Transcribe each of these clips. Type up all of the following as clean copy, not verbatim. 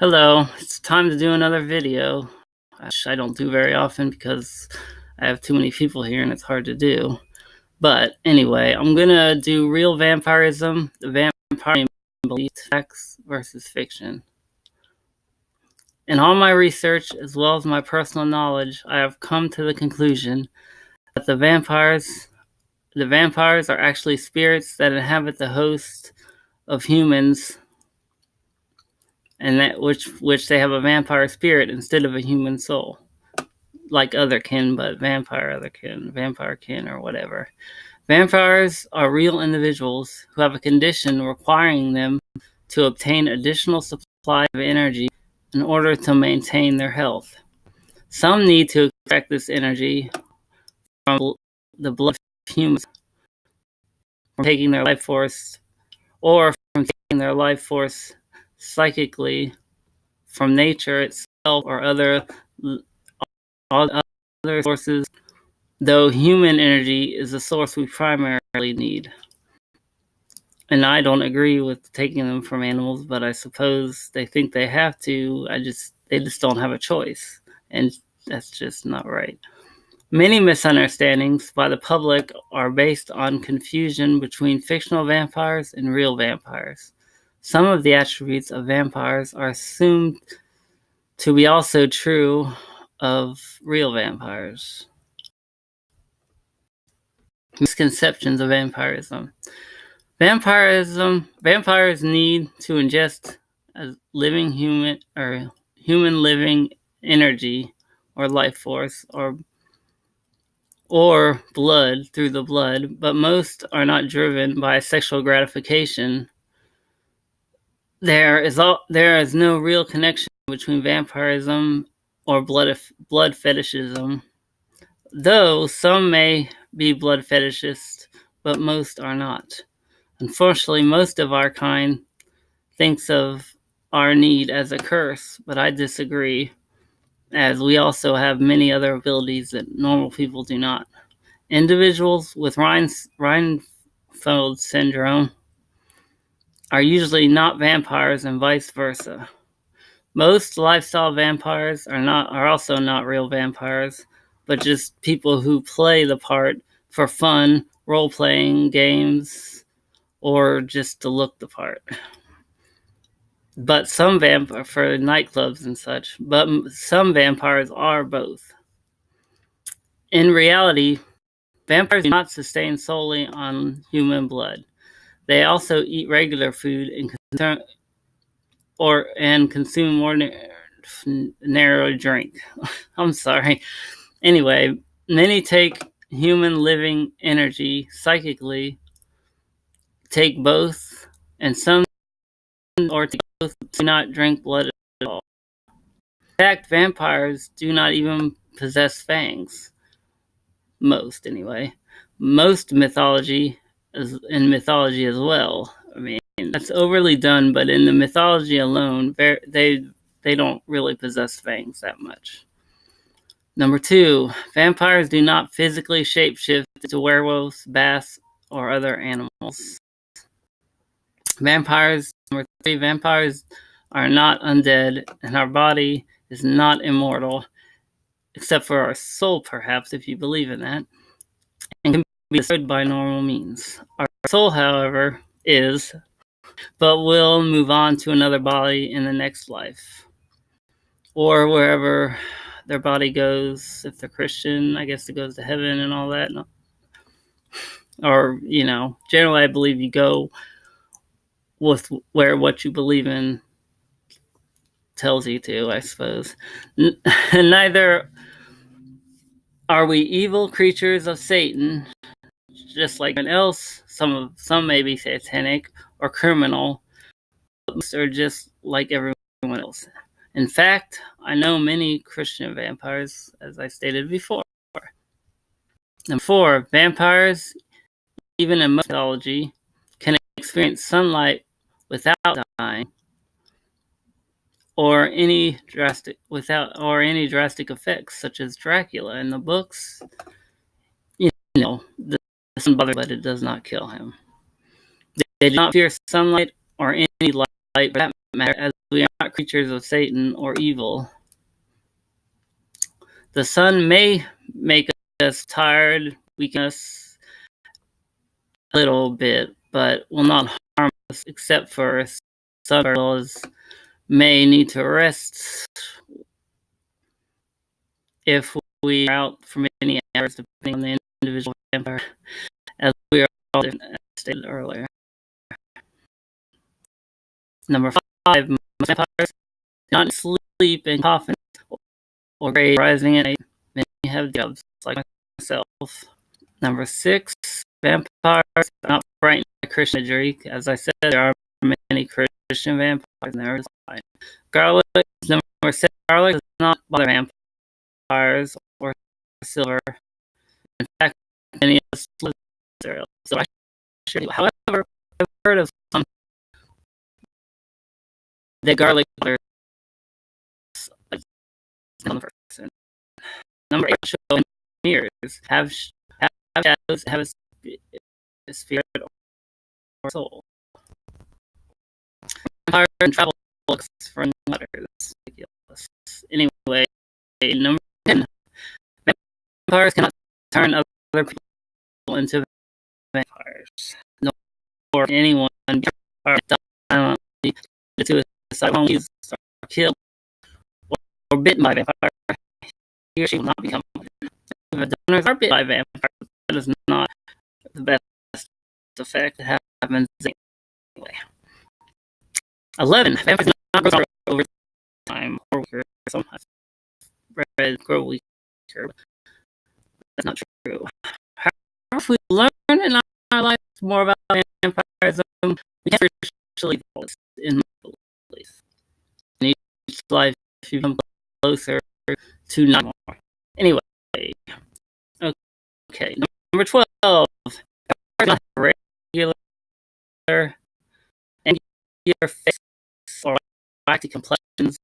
Hello, it's time to do another video, which I don't do very often because I have too many people here and it's hard to do. But anyway, I'm gonna do real vampirism, the vampire belief, facts versus fiction. In all my research, as well as my personal knowledge, I have come to the conclusion that the vampires are actually spirits that inhabit the host of humans, and that which they have a vampire spirit instead of a human soul. Like other kin, but vampire kin, or whatever. Vampires are real individuals who have a condition requiring them to obtain additional supply of energy in order to maintain their health. Some need to extract this energy from the blood of humans, from taking their life force, or from taking their life force psychically from nature itself or other sources, though human energy is the source we primarily need. And I don't agree with taking them from animals, but I suppose they think they have to. They just don't have a choice, and that's just not right. Many misunderstandings by the public are based on confusion between fictional vampires and real vampires. Some of the attributes of vampires are assumed to be also true of real vampires. Misconceptions of vampirism. Vampires need to ingest a living human or human living energy or life force or blood through the blood, but most are not driven by sexual gratification. There is no real connection between vampirism or blood fetishism, though some may be blood fetishists, but most are not. Unfortunately, most of our kind thinks of our need as a curse, but I disagree, as we also have many other abilities that normal people do not. Individuals with Reinfeldt syndrome are usually not vampires and vice versa. Most lifestyle vampires are also not real vampires, but just people who play the part for fun, role-playing games, or just to look the part. But some vampires for nightclubs and such. But some vampires are both. In reality, vampires do not sustain solely on human blood. They also eat regular food and consume more narrow drink. I'm sorry. Anyway, many take human living energy psychically, take both, and some or take both do not drink blood at all. In fact, vampires do not even possess fangs. Most, anyway. Most mythology in mythology as well. I mean, that's overly done, but in the mythology alone, they don't really possess fangs that much. Number 2, vampires do not physically shapeshift into werewolves, bats, or other animals. Number 3, vampires are not undead, and our body is not immortal, except for our soul, perhaps, if you believe in that, and can be destroyed by normal means. Our soul, however, is, but will move on to another body in the next life, or wherever their body goes. If they're Christian, I guess it goes to heaven and all that. Or, generally I believe you go with where what you believe in tells you to, I suppose. Neither are we evil creatures of Satan, just like anyone else. Some may be satanic or criminal, but most are just like everyone else. In fact, I know many Christian vampires, as I stated before. Number 4, vampires, even in mythology, can experience sunlight without dying, or any drastic effects, such as Dracula in the books. The sun bothers, but it does not kill him. They do not fear sunlight or any light, for that matter, as we are not creatures of Satan or evil. The sun may make us tired, weaken us a little bit, but will not harm us, except for some girls may need to rest if we are out for many hours, depending on the individual vampire, as we are all different, as stated earlier. Number 5, most vampires do not sleep in coffins or grave rising at night. Many have jobs like myself. Number 6, vampires are not frightened by Christian imagery. As I said, there are many Christian vampires, and there is fine. Garlic, number 7, garlic does not bother vampires or silver. In fact, many of us live there, so I should do. However, I've heard of some that garlic is like on the person. Number 8, show mirrors have shadows, have a spirit or soul. Vampire and travel books for letters. Anyway, number 10, vampires cannot turn other people into vampires. Nor anyone violently to suicide or killed or bitten by a vampire, he or she will not become one. If donors are bitten by vampires, that is not the best effect that happens anyway. 11, vampires do not grow stronger over time or weaker. Some have grow weaker, but that's not true. However, if we learn in our lives more about vampirism, we can officially in my belief. In each life, you become closer to not more. Anyway, okay. Number 12, vampires have regular and your face or waxy complexions.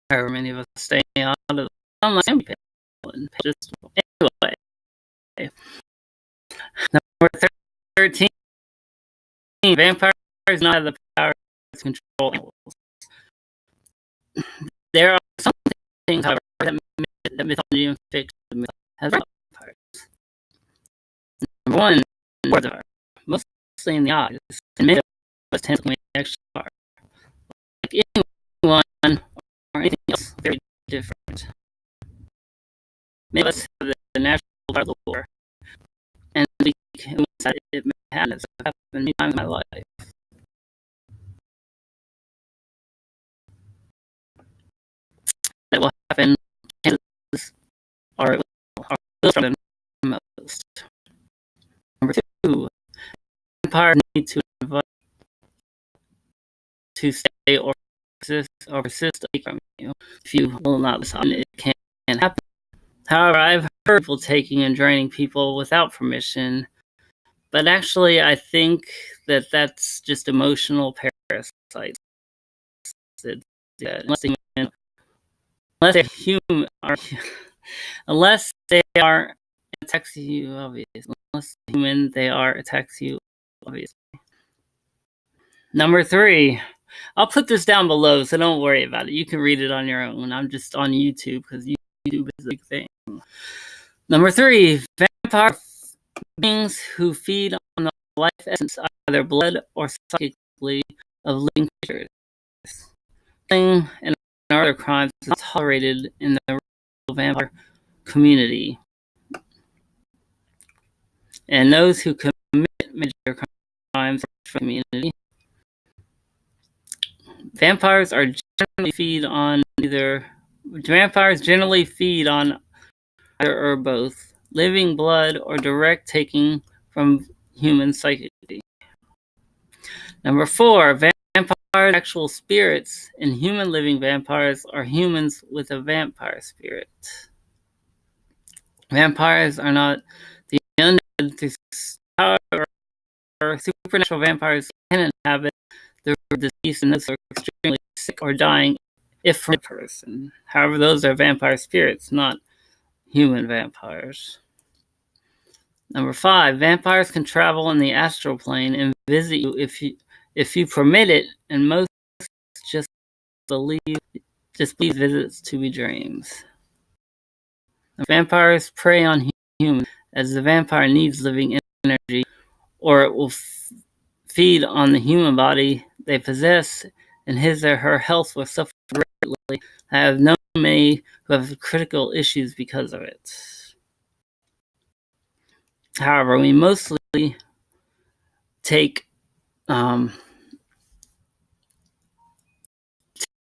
However, many of us stay out of the sunlight and just anyway. Number 13, vampires not have the power to control animals. There are some things, however, that mythology and fiction has vampires. Number 1, words are mostly in the eyes, and many of us tend to actually are. Like anyone or anything else, very different. Many of us have the natural part of the war, and we can decide it happens. It's happened many times in my life. That will happen, chances are it will happen most. Number 2, vampires need to invite to stay or persist from you. If you will not listen, it can happen. However, I've heard people taking and draining people without permission, but actually I think that that's just emotional parasites. Unless they're human, unless they are attacking you, obviously. Unless human, they are attacking you, obviously. Number 3, I'll put this down below, so don't worry about it. You can read it on your own. I'm just on YouTube because YouTube is a big thing. Number 3, vampire beings who feed on the life essence, either blood or psychically, of living creatures. And other crimes is not tolerated in the real vampire community. And those who commit major crimes from the community. Vampires generally feed on either either or both living blood or direct taking from human psychically. Number 4, vampires, actual spirits, and human living vampires are humans with a vampire spirit. Vampires are not the undead. However, supernatural vampires can inhabit the deceased and those who are extremely sick or dying if from a person. However, those are vampire spirits, not human vampires. Number 5, vampires can travel in the astral plane and visit you if you permit it, and most just believe visits to be dreams. Vampires prey on humans, as the vampire needs living energy, or it will feed on the human body they possess, and his or her health will suffer greatly. I have known many who have critical issues because of it. However, we mostly take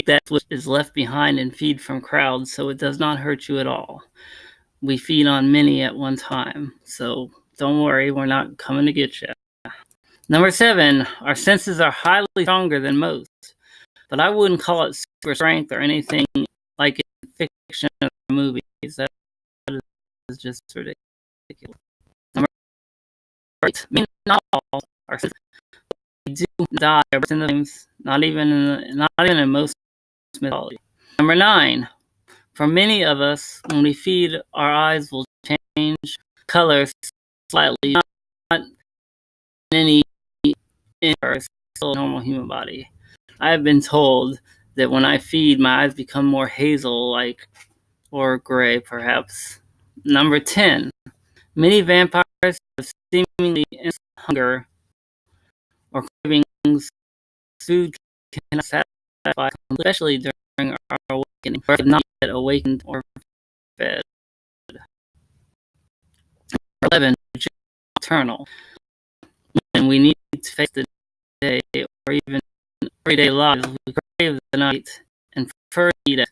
that which is left behind and feed from crowds, so it does not hurt you at all. We feed on many at one time, so don't worry, we're not coming to get you. Number 7, our senses are highly stronger than most, but I wouldn't call it super strength or anything like in fiction or movies. That is just ridiculous. Number 8, not all our senses do die in the games, not even in most mythology. Number 9, for many of us, when we feed, our eyes will change colors slightly, not in our normal human body. I have been told that when I feed, my eyes become more hazel-like, or gray, perhaps. Number 10, many vampires have seemingly instant hunger or cravings. Food cannot satisfy, especially during our awakening, or not yet awakened or fed. 11, nocturnal. When we need to face the day or even everyday lives, we crave the night and prefer to eat it.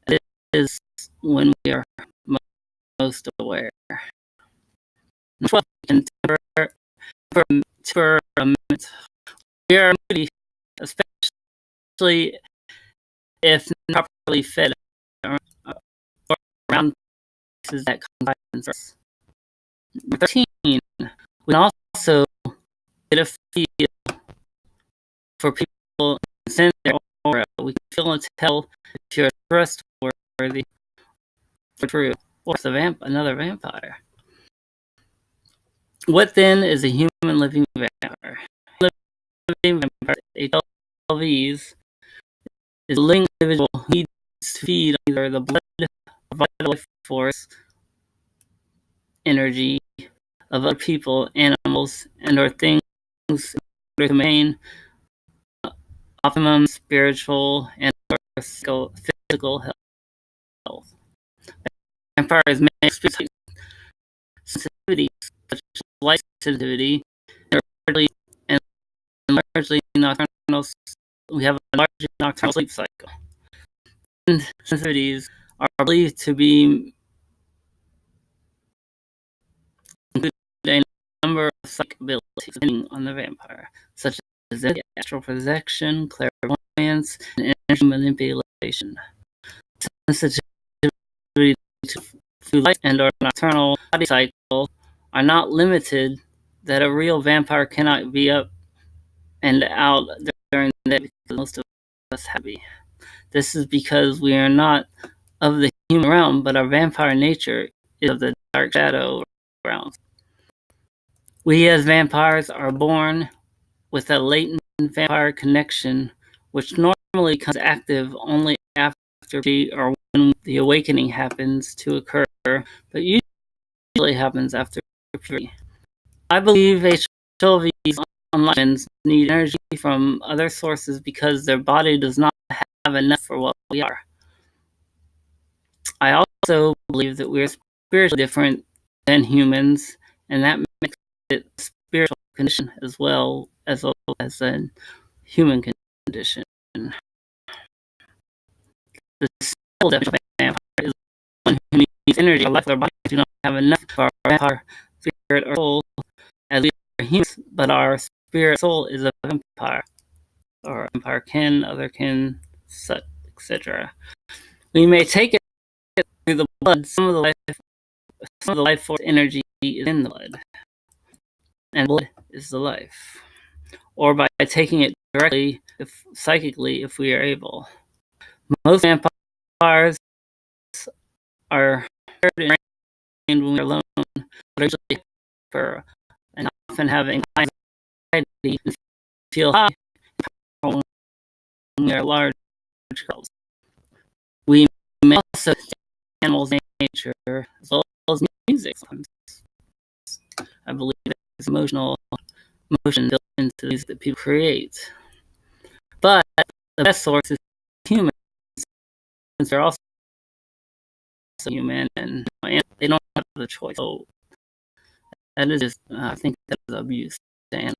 It is when we are most aware. 12, temperament. We are moody, especially if not properly fed or around places that confine us. 13, we can also get a feel for people and sense their aura. We can feel and tell if you're trustworthy or true, or another vampire. What then is a human living vampire? Living vampire, HLVs, is a living individual who needs to feed on either the blood or vital life force, energy of other people, animals, and or things in order to maintain optimum spiritual and or physical health. Vampires may experience sensitivities such as light sensitivity, and largely nocturnal. We have a large nocturnal sleep cycle. And sensitivities are believed to be included a number of psychic abilities depending on the vampire, such as astral projection, clairvoyance, and energy manipulation. Sensitivity to light and or nocturnal body cycle are not limited, that a real vampire cannot be up and out during the day because most of us have to be. This is because we are not of the human realm, but our vampire nature is of the dark shadow realm. We as vampires are born with a latent vampire connection, which normally becomes active only after or when the awakening happens to occur, but usually happens after puberty. I believe HLVs unlike humans need energy from other sources because their body does not have enough for what we are. I also believe that we're spiritually different than humans, and that makes it a spiritual condition as well as a human condition. The simple definition of a vampire is one who needs energy or life. Their bodies do not have enough for our vampire spirit or soul, as we are humans, but our spirit soul is a vampire, or a vampire kin, other kin, etc. We may take it through the blood. Some of the life force energy is in the blood, and blood is the life. Or by taking it directly, psychically, if we are able. Most vampires are trained when we're alone, but usually and often have anxiety and feel high when we are large girls. We may also animals in nature as well as music. Sometimes I believe there's emotion built into these that people create. But the best source is humans, since they're also human and they don't have the choice. So that is just, I think that is abuse to animals.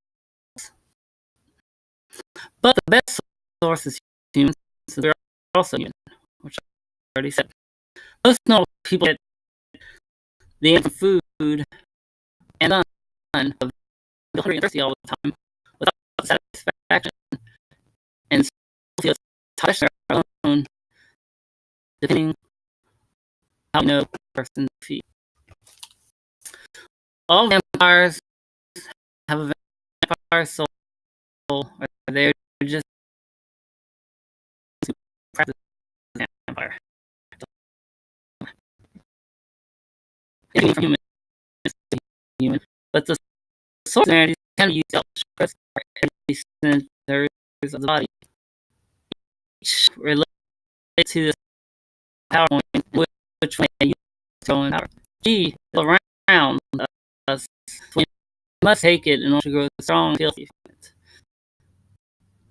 But the best source is humans, so they're also human, which I already said. Most normal people get the food and none of the hungry and thirsty all the time without satisfaction, and still feel touched their own, depending how you know the person's feet. All vampires have a vampire soul, or they're just practice vampire. From human to human, but the source of energy can be used to express every center of the body. Each relates to this power point, which way you throw in power. G around us. We must take it in order to grow strong and healthy.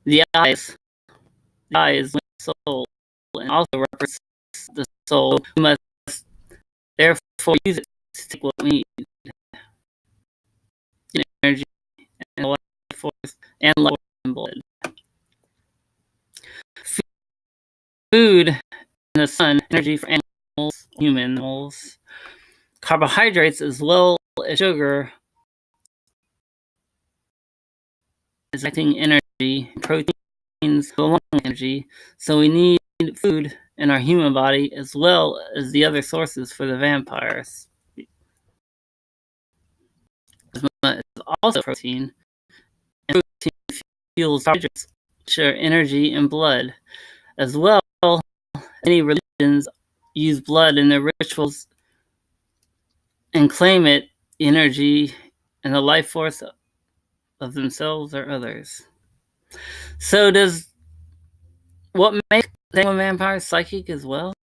The eyes the soul, and also represents the soul. We must therefore use it to take what we need: energy and life force and life and blood. Food in the sun, energy for animals, humans, carbohydrates as well as sugar is acting energy, proteins along energy, so we need food in our human body as well as the other sources for the vampires. Plasma is also protein, and protein fuels carbohydrates, which are energy and blood. As well, many religions use blood in their rituals and claim it energy and the life force of themselves or others. So does what makes a vampire psychic as well?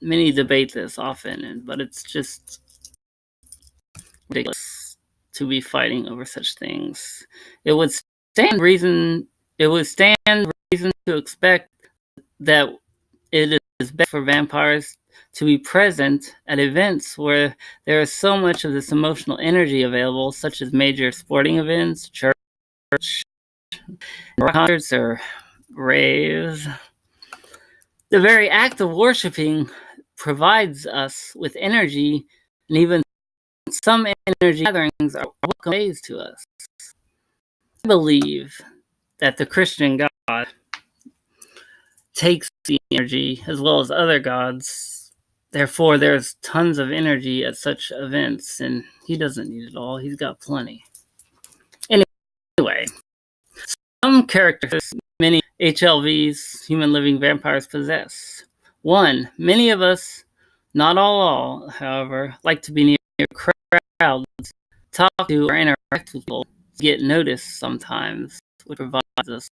Many debate this often, but it's just ridiculous to be fighting over such things. It would stand reason to expect that it is best for vampires to be present at events where there is so much of this emotional energy available, such as major sporting events, church, concerts, or raves. The very act of worshiping provides us with energy, and even some energy gatherings are welcome ways to us. I believe that the Christian God takes the energy as well as other gods. Therefore, there's tons of energy at such events, and he doesn't need it all. He's got plenty. Anyway, some characteristics many HLVs, human living vampires, possess. 1. Many of us, not all, however, like to be near crowds, talk to or interact with people, get noticed sometimes, which provides us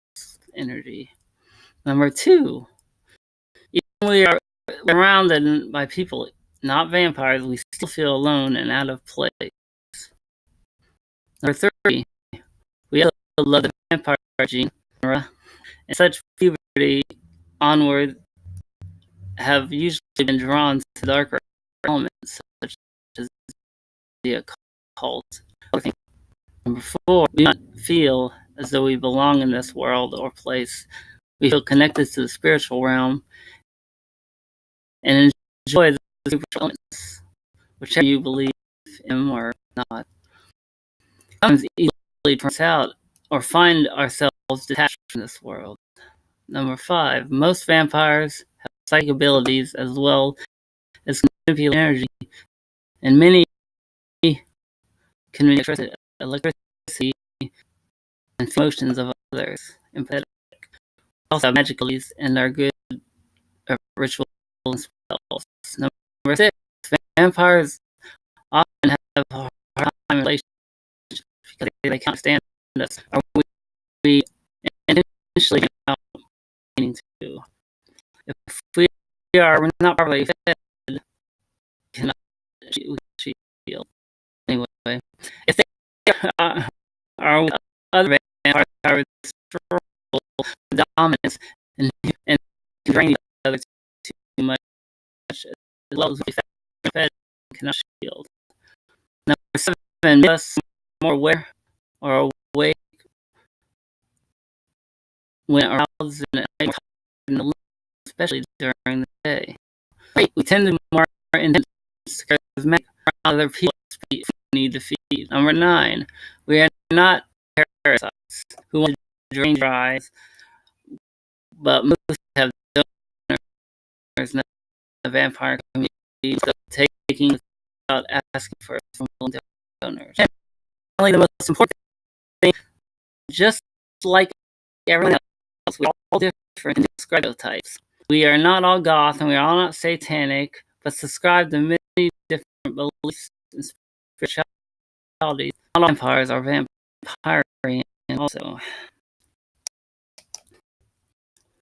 energy. Number 2, even when we are surrounded by people, not vampires, we still feel alone and out of place. Number 3, we also love the vampire gene, and such puberty onward have usually been drawn to darker elements such as the occult. Number 4, we do not feel as though we belong in this world or place. We feel connected to the spiritual realm and enjoy the spiritual elements, whichever you believe in or not. Sometimes easily turns out or find ourselves detached from this world. Number 5, most vampires have psychic abilities as well as manipulate energy, and many can manipulate electricity and emotions of others. Empathetic. Also have magic abilities and are good at rituals and spells. Number 6, vampires often have a hard time in relationships because they can't stand us, or we initially get out meaning to. If we're not properly fed, we cannot shield. Anyway, if they are other vampires are dominance and drain each other too much, as well as we fed cannot shield. Number 7, make us more aware or awake when aroused and especially during the day. We tend to be more intense because other people need to feed. Number 9, we are not parasites who want to drain our eyes, but most have donors in the vampire community, so taking without asking for it from donors. And finally, the most important thing, just like everyone else, we're all different in stereotypes. We are not all goth and we are all not satanic, but subscribe to many different beliefs and spiritualities. All vampires are vampirian also.